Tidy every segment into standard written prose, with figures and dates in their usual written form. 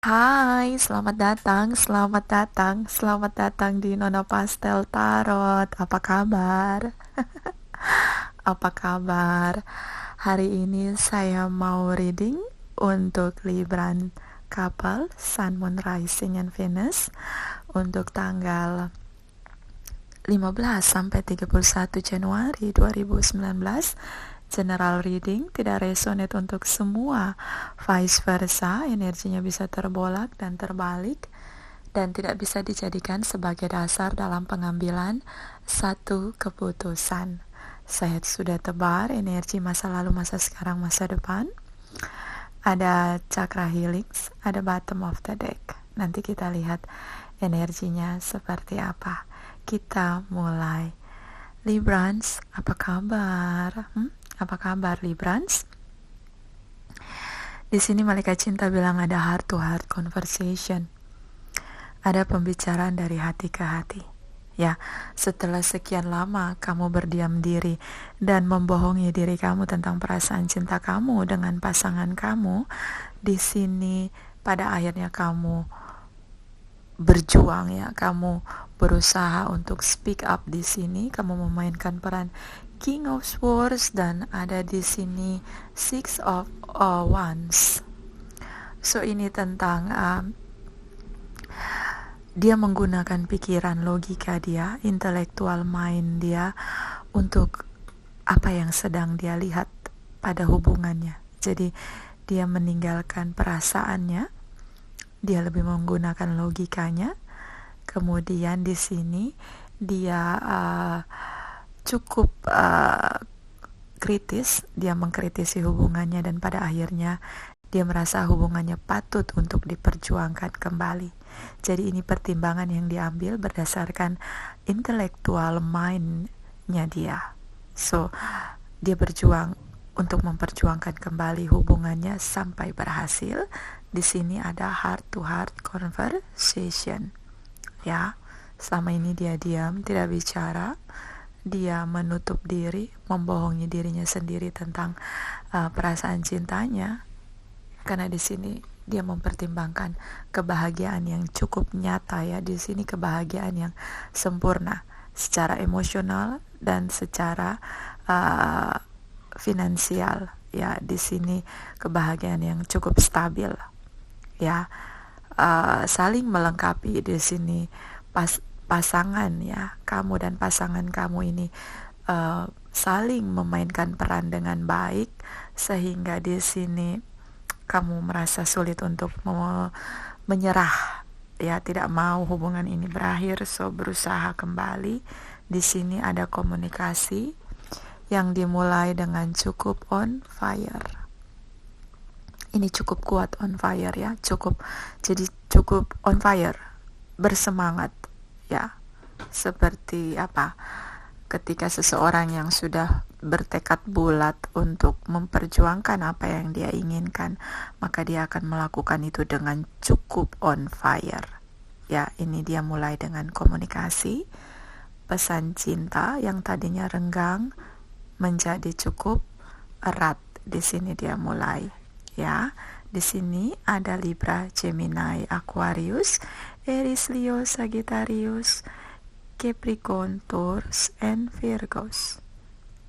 Hai, selamat datang di Nona Pastel Tarot. Apa kabar? Apa kabar? Hari ini saya mau reading untuk Libran couple Sun, Moon, Rising, and Venus untuk tanggal 15 sampai 31 Januari 2019. General reading, tidak resonate untuk semua. Vice versa, energinya bisa terbolak dan terbalik dan tidak bisa dijadikan sebagai dasar dalam pengambilan satu keputusan. Saya sudah tebar energi masa lalu, masa sekarang, masa depan. Ada chakra healings, ada bottom of the deck. Nanti kita lihat energinya seperti apa. Kita mulai. Librans, apa kabar? Apa kabar Librans? Di sini malaikat cinta bilang ada heart to heart conversation. Ada pembicaraan dari hati ke hati. Ya, setelah sekian lama kamu berdiam diri dan membohongi diri kamu tentang perasaan cinta kamu dengan pasangan kamu, di sini pada akhirnya kamu berjuang, ya, kamu berusaha untuk speak up. Di sini kamu memainkan peran King of Swords dan ada di sini Six of Wands. So ini tentang dia menggunakan pikiran, logika dia, intellectual mind dia untuk apa yang sedang dia lihat pada hubungannya. Jadi dia meninggalkan perasaannya, dia lebih menggunakan logikanya. Kemudian di sini dia cukup kritis, dia mengkritisi hubungannya dan pada akhirnya dia merasa hubungannya patut untuk diperjuangkan kembali. Jadi ini pertimbangan yang diambil berdasarkan intellectual mind-nya dia. So, dia berjuang untuk memperjuangkan kembali hubungannya sampai berhasil. Di sini ada heart to heart conversation. Ya, selama ini dia diam, tidak bicara. Dia menutup diri, membohongi dirinya sendiri tentang perasaan cintanya. Karena di sini dia mempertimbangkan kebahagiaan yang cukup nyata, ya. Di sini kebahagiaan yang sempurna secara emosional dan secara finansial, ya. Di sini kebahagiaan yang cukup stabil, ya. Saling melengkapi di sini pasangan, ya. Kamu dan pasangan kamu ini saling memainkan peran dengan baik sehingga di sini kamu merasa sulit untuk menyerah, ya, tidak mau hubungan ini berakhir, so berusaha kembali. Di sini ada komunikasi yang dimulai dengan cukup on fire. Ini cukup kuat on fire, ya, cukup on fire, bersemangat, ya. Seperti apa? Ketika seseorang yang sudah bertekad bulat untuk memperjuangkan apa yang dia inginkan, maka dia akan melakukan itu dengan cukup on fire. Ya, ini dia mulai dengan komunikasi, pesan cinta yang tadinya renggang menjadi cukup erat. Di sini dia mulai, ya. Di sini ada Libra, Gemini, Aquarius, Aries, Leo, Sagittarius, Capricorn, Taurus, and Virgos.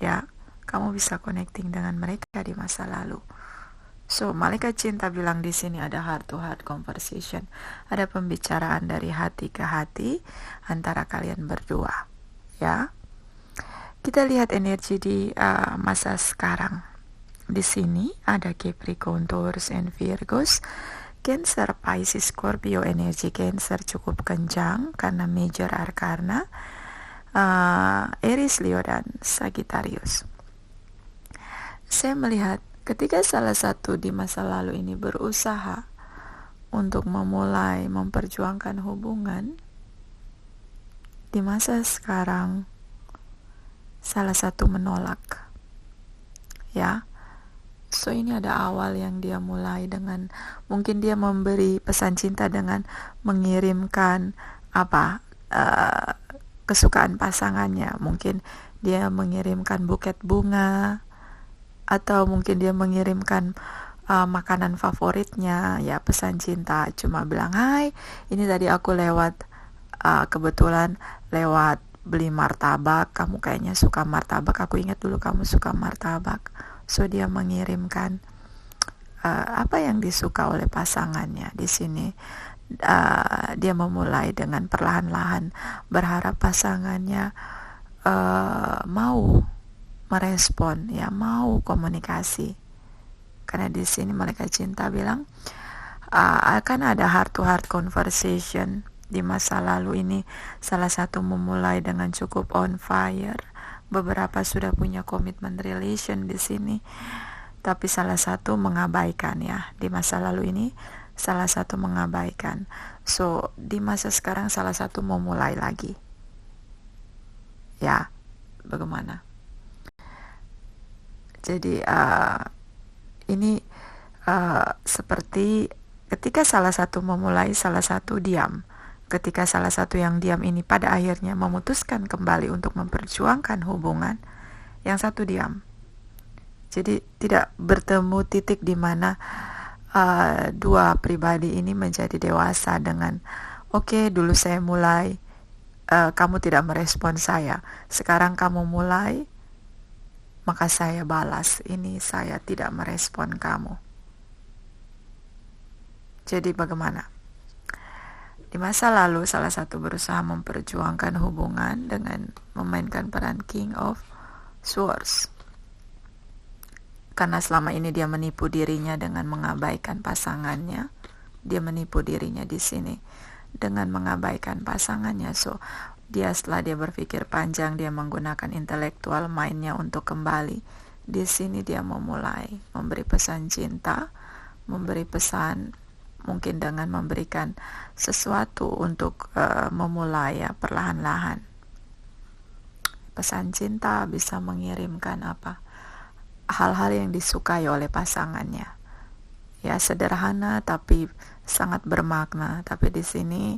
Ya, kamu bisa connecting dengan mereka di masa lalu. So, malaikat cinta bilang di sini ada heart to heart conversation. Ada pembicaraan dari hati ke hati antara kalian berdua, ya. Kita lihat energi di masa sekarang. Di sini ada Capricorn, Taurus, and Virgos. Cancer, Pisces, Scorpio, energi Cancer cukup kencang karena major arcana. Aries, Leo, dan Sagittarius. Saya melihat ketika salah satu di masa lalu ini berusaha untuk memulai memperjuangkan hubungan, di masa sekarang salah satu menolak, ya. So ini ada awal yang dia mulai dengan, mungkin dia memberi pesan cinta dengan mengirimkan kesukaan pasangannya. Mungkin dia mengirimkan buket bunga, atau mungkin dia mengirimkan makanan favoritnya, ya pesan cinta, cuma bilang, hai, ini tadi aku lewat, kebetulan lewat beli martabak, kamu kayaknya suka martabak, aku ingat dulu kamu suka martabak. So dia mengirimkan apa yang disuka oleh pasangannya. Di sini dia memulai dengan perlahan-lahan berharap pasangannya mau merespon, ya, mau komunikasi. Karena di sini malaikat cinta bilang akan ada heart to heart conversation. Di masa lalu ini salah satu memulai dengan cukup on fire. Beberapa sudah punya komitmen relation di sini, tapi salah satu mengabaikan, ya. Di masa lalu ini salah satu mengabaikan. So di masa sekarang salah satu memulai lagi. Ya, bagaimana? Jadi ini seperti ketika salah satu memulai, salah satu diam. Ketika salah satu yang diam ini pada akhirnya memutuskan kembali untuk memperjuangkan hubungan, yang satu diam. Jadi tidak bertemu titik di mana dua pribadi ini menjadi dewasa dengan oke, dulu saya mulai, kamu tidak merespon saya, sekarang kamu mulai, maka saya balas, ini saya tidak merespon kamu. Jadi bagaimana? Di masa lalu salah satu berusaha memperjuangkan hubungan dengan memainkan peran King of Swords. Karena selama ini dia menipu dirinya dengan mengabaikan pasangannya. Dia menipu dirinya di sini dengan mengabaikan pasangannya. So, setelah dia berpikir panjang, dia menggunakan intelektual mind-nya untuk kembali. Di sini dia memulai memberi pesan cinta, memberi pesan mungkin dengan memberikan sesuatu untuk memulai, ya, perlahan-lahan. Pesan cinta bisa mengirimkan apa? Hal-hal yang disukai oleh pasangannya. Ya, sederhana tapi sangat bermakna. Tapi di sini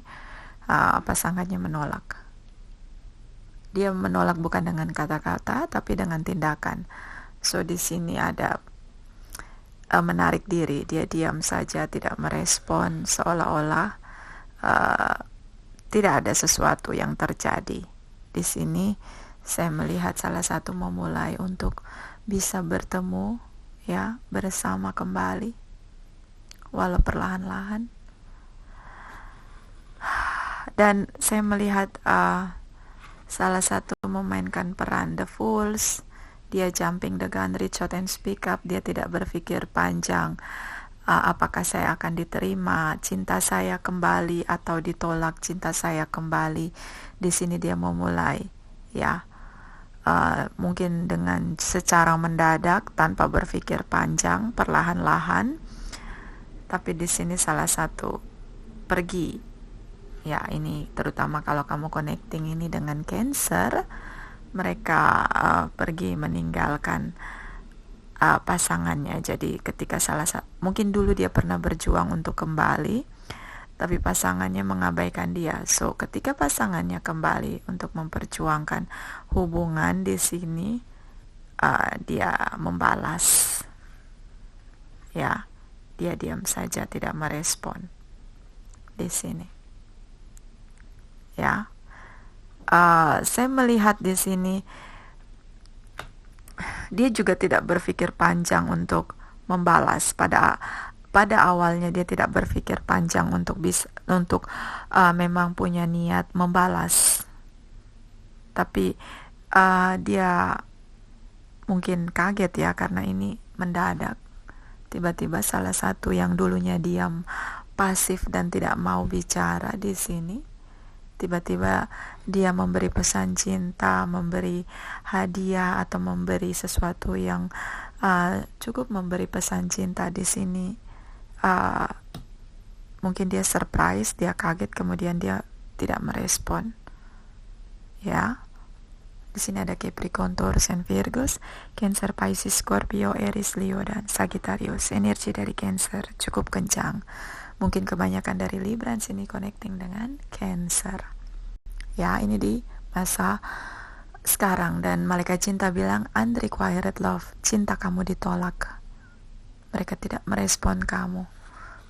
pasangannya menolak. Dia menolak bukan dengan kata-kata tapi dengan tindakan. So di sini ada menarik diri, dia diam saja, tidak merespon, seolah-olah tidak ada sesuatu yang terjadi. Di sini saya melihat salah satu memulai untuk bisa bertemu, ya, bersama kembali, walau perlahan-lahan. Dan saya melihat salah satu memainkan peran The Fools. Dia jumping the gun, reach out and speak up. Dia tidak berpikir panjang, apakah saya akan diterima, cinta saya kembali atau ditolak cinta saya kembali. Di sini dia memulai, ya, mungkin dengan secara mendadak tanpa berpikir panjang, perlahan-lahan. Tapi di sini salah satu pergi, ya, ini terutama kalau kamu connecting ini dengan Cancer. Mereka pergi meninggalkan pasangannya. Jadi ketika mungkin dulu dia pernah berjuang untuk kembali, tapi pasangannya mengabaikan dia. So ketika pasangannya kembali untuk memperjuangkan hubungan, di sini dia membalas, ya, dia diam saja, tidak merespon di sini, ya. Saya melihat di sini dia juga tidak berpikir panjang untuk membalas. Pada awalnya dia tidak berpikir panjang untuk memang punya niat membalas, tapi dia mungkin kaget, ya, karena ini mendadak. Tiba-tiba salah satu yang dulunya diam, pasif dan tidak mau bicara di sini, tiba-tiba dia memberi pesan cinta, memberi hadiah atau memberi sesuatu yang cukup memberi pesan cinta di sini. Mungkin dia surprise, dia kaget, kemudian dia tidak merespon. Ya, di sini ada Capricorn, Taurus, and Virgos, Cancer, Pisces, Scorpio, Aries, Leo, dan Sagittarius. Energi dari Cancer cukup kencang. Mungkin kebanyakan dari Libra sini connecting dengan Cancer. Ya, ini di masa sekarang. Dan malaikat cinta bilang unrequited love, cinta kamu ditolak. Mereka tidak merespon kamu.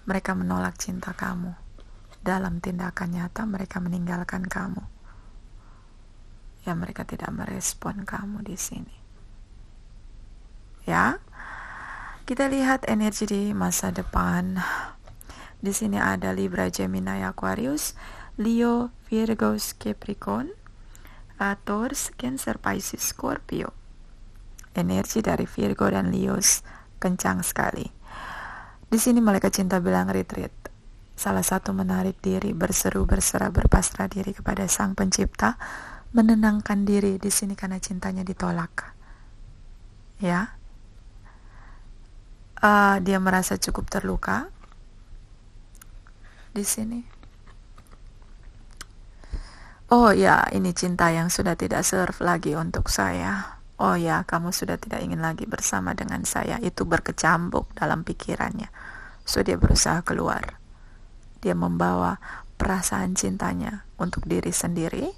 Mereka menolak cinta kamu. Dalam tindakan nyata mereka meninggalkan kamu. Ya, mereka tidak merespon kamu di sini. Ya. Kita lihat energi di masa depan. Di sini ada Libra, Gemini, Aquarius, Leo, Virgo, Capricorn, Taurus, Cancer, Pisces, Scorpio. Energi dari Virgo dan Leo kencang sekali. Di sini malaikat cinta bilang retreat. Salah satu menarik diri, berseru, berserah, berpasrah diri kepada Sang Pencipta, menenangkan diri di sini karena cintanya ditolak. Ya. Dia merasa cukup terluka di sini. Oh ya, ini cinta yang sudah tidak serve lagi untuk saya. Oh ya, kamu sudah tidak ingin lagi bersama dengan saya. Itu berkecambuk dalam pikirannya. So dia berusaha keluar. Dia membawa perasaan cintanya untuk diri sendiri.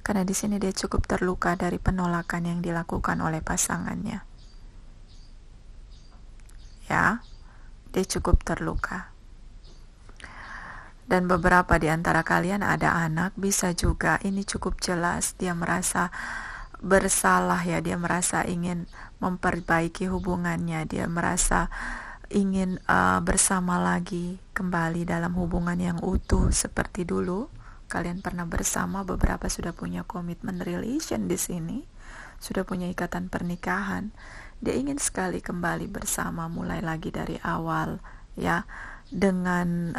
Karena di sini dia cukup terluka dari penolakan yang dilakukan oleh pasangannya. Ya, dia cukup terluka. Dan beberapa di antara kalian ada anak, bisa juga ini cukup jelas dia merasa bersalah ya, dia merasa ingin memperbaiki hubungannya, dia merasa ingin bersama lagi, kembali dalam hubungan yang utuh seperti dulu. Kalian pernah bersama, beberapa sudah punya commitment relation di sini, sudah punya ikatan pernikahan. Dia ingin sekali kembali bersama, mulai lagi dari awal ya, dengan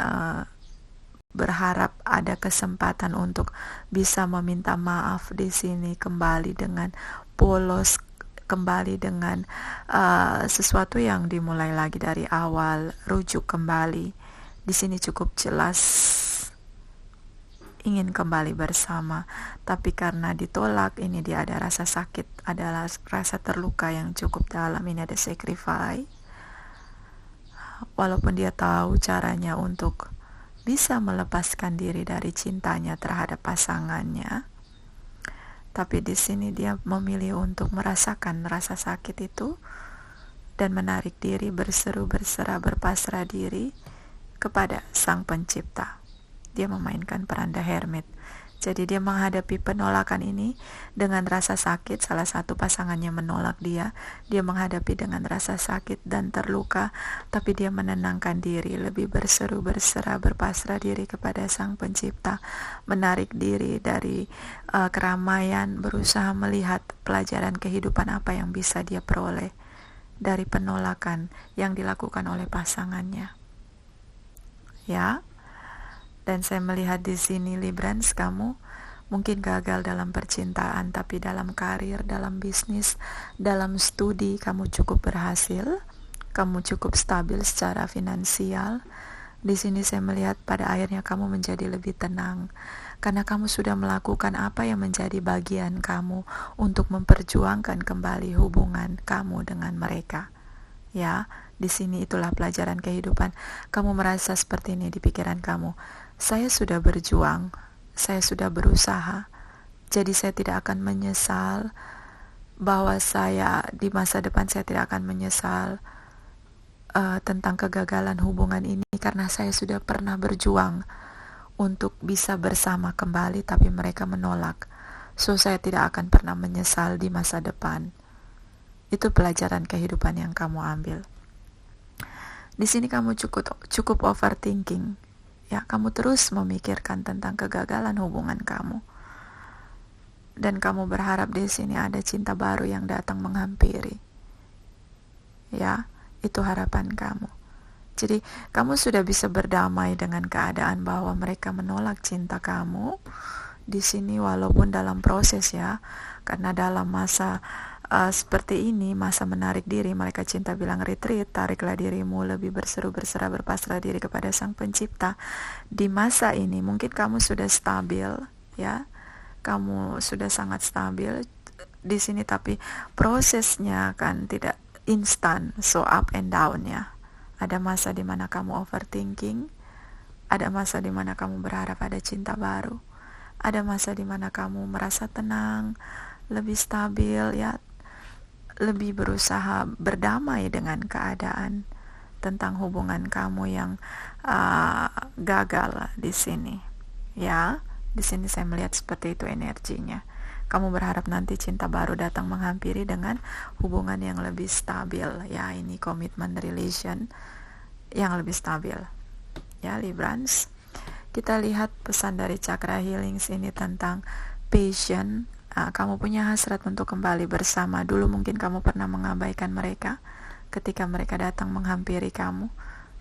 berharap ada kesempatan untuk bisa meminta maaf di sini, kembali dengan polos, kembali dengan sesuatu yang dimulai lagi dari awal, rujuk kembali. Di sini cukup jelas ingin kembali bersama, tapi karena ditolak, ini dia ada rasa sakit, adalah rasa terluka yang cukup dalam. Ini ada sacrifice, walaupun dia tahu caranya untuk bisa melepaskan diri dari cintanya terhadap pasangannya, tapi di sini dia memilih untuk merasakan rasa sakit itu dan menarik diri, berseru, berserah, berpasrah diri kepada Sang Pencipta. Dia memainkan peran The Hermit. Jadi dia menghadapi penolakan ini dengan rasa sakit. Salah satu pasangannya menolak dia menghadapi dengan rasa sakit dan terluka, tapi dia menenangkan diri, lebih berseru, berserah, berpasrah diri kepada Sang Pencipta, menarik diri dari keramaian, berusaha melihat pelajaran kehidupan apa yang bisa dia peroleh dari penolakan yang dilakukan oleh pasangannya. Ya. Dan saya melihat di sini Librans, kamu mungkin gagal dalam percintaan, tapi dalam karir, dalam bisnis, dalam studi kamu cukup berhasil. Kamu cukup stabil secara finansial. Di sini saya melihat pada akhirnya kamu menjadi lebih tenang karena kamu sudah melakukan apa yang menjadi bagian kamu untuk memperjuangkan kembali hubungan kamu dengan mereka. Ya, di sini itulah pelajaran kehidupan. Kamu merasa seperti ini di pikiran kamu. Saya sudah berjuang, saya sudah berusaha, jadi saya tidak akan menyesal bahwa saya di masa depan saya tidak akan menyesal tentang kegagalan hubungan ini karena saya sudah pernah berjuang untuk bisa bersama kembali, tapi mereka menolak. So saya tidak akan pernah menyesal di masa depan. Itu pelajaran kehidupan yang kamu ambil. Di sini kamu cukup overthinking. Ya, kamu terus memikirkan tentang kegagalan hubungan kamu. Dan kamu berharap di sini ada cinta baru yang datang menghampiri. Ya, itu harapan kamu. Jadi, kamu sudah bisa berdamai dengan keadaan bahwa mereka menolak cinta kamu di sini walaupun dalam proses ya. Karena dalam masa seperti ini, masa menarik diri, malaikat cinta bilang retreat, tariklah dirimu, lebih berseru, berserah, berpasrah diri kepada Sang Pencipta. Di masa ini mungkin kamu sudah stabil ya, kamu sudah sangat stabil di sini, tapi prosesnya kan tidak instan, so up and down ya. Ada masa di mana kamu overthinking, ada masa di mana kamu berharap ada cinta baru, ada masa di mana kamu merasa tenang, lebih stabil ya. lebih berusaha berdamai dengan keadaan tentang hubungan kamu yang gagal di sini. Ya, di sini saya melihat seperti itu energinya. Kamu berharap nanti cinta baru datang menghampiri dengan hubungan yang lebih stabil. Ya, ini commitment relation yang lebih stabil. Ya, Librans. Kita lihat pesan dari Chakra Healings ini tentang passion. Kamu punya hasrat untuk kembali bersama. Dulu mungkin kamu pernah mengabaikan mereka ketika mereka datang menghampiri kamu.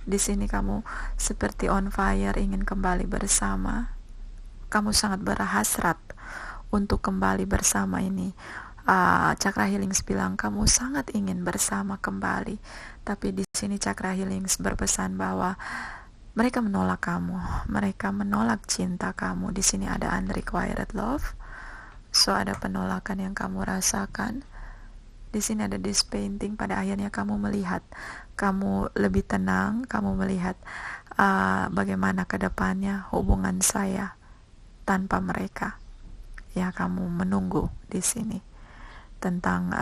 Di sini kamu seperti on fire, ingin kembali bersama. Kamu sangat berhasrat untuk kembali bersama ini. Chakra Healings bilang kamu sangat ingin bersama kembali. Tapi di sini Chakra Healings berpesan bahwa mereka menolak kamu, mereka menolak cinta kamu. Di sini ada unrequited love, so ada penolakan yang kamu rasakan. Di sini ada this painting. Pada akhirnya kamu melihat, kamu lebih tenang, kamu melihat bagaimana ke depannya hubungan saya tanpa mereka. Ya, kamu menunggu di sini tentang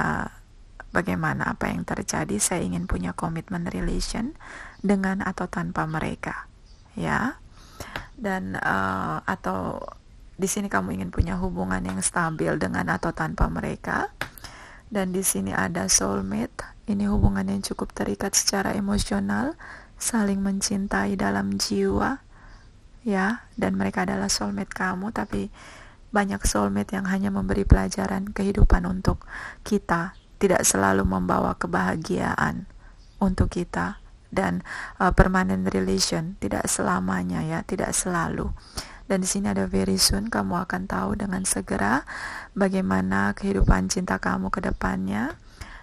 bagaimana apa yang terjadi. Saya ingin punya commitment relation dengan atau tanpa mereka, ya. Dan atau di sini kamu ingin punya hubungan yang stabil dengan atau tanpa mereka. Dan di sini ada soulmate. Ini hubungan yang cukup terikat secara emosional, saling mencintai dalam jiwa, ya. Dan mereka adalah soulmate kamu. Tapi banyak soulmate yang hanya memberi pelajaran kehidupan untuk kita, tidak selalu membawa kebahagiaan untuk kita. Dan permanent relation tidak selamanya, ya, tidak selalu. Dan di sini ada very soon, kamu akan tahu dengan segera bagaimana kehidupan cinta kamu ke depannya.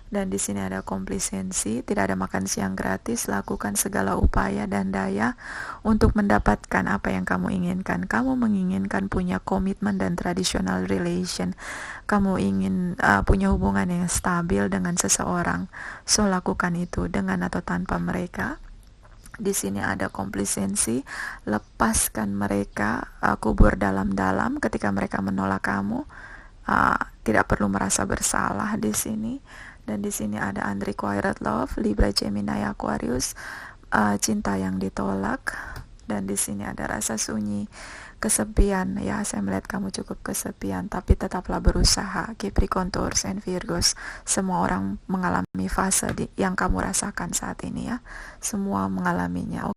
Dan di sini ada komplasensi, tidak ada makan siang gratis. Lakukan segala upaya dan daya untuk mendapatkan apa yang kamu inginkan. Kamu menginginkan punya komitmen dan traditional relation. Kamu ingin punya hubungan yang stabil dengan seseorang. So lakukan itu dengan atau tanpa mereka. Di sini ada komplasensi, lepaskan mereka, kubur dalam-dalam ketika mereka menolak kamu. Tidak perlu merasa bersalah di sini. Dan di sini ada unrequited love, Libra, Gemini, Aquarius, cinta yang ditolak. Dan di sini ada rasa sunyi, kesepian. Ya, saya melihat kamu cukup kesepian, tapi tetaplah berusaha. Capricorn, Taurus, and Virgos, semua orang mengalami fase yang kamu rasakan saat ini, ya. Semua mengalaminya.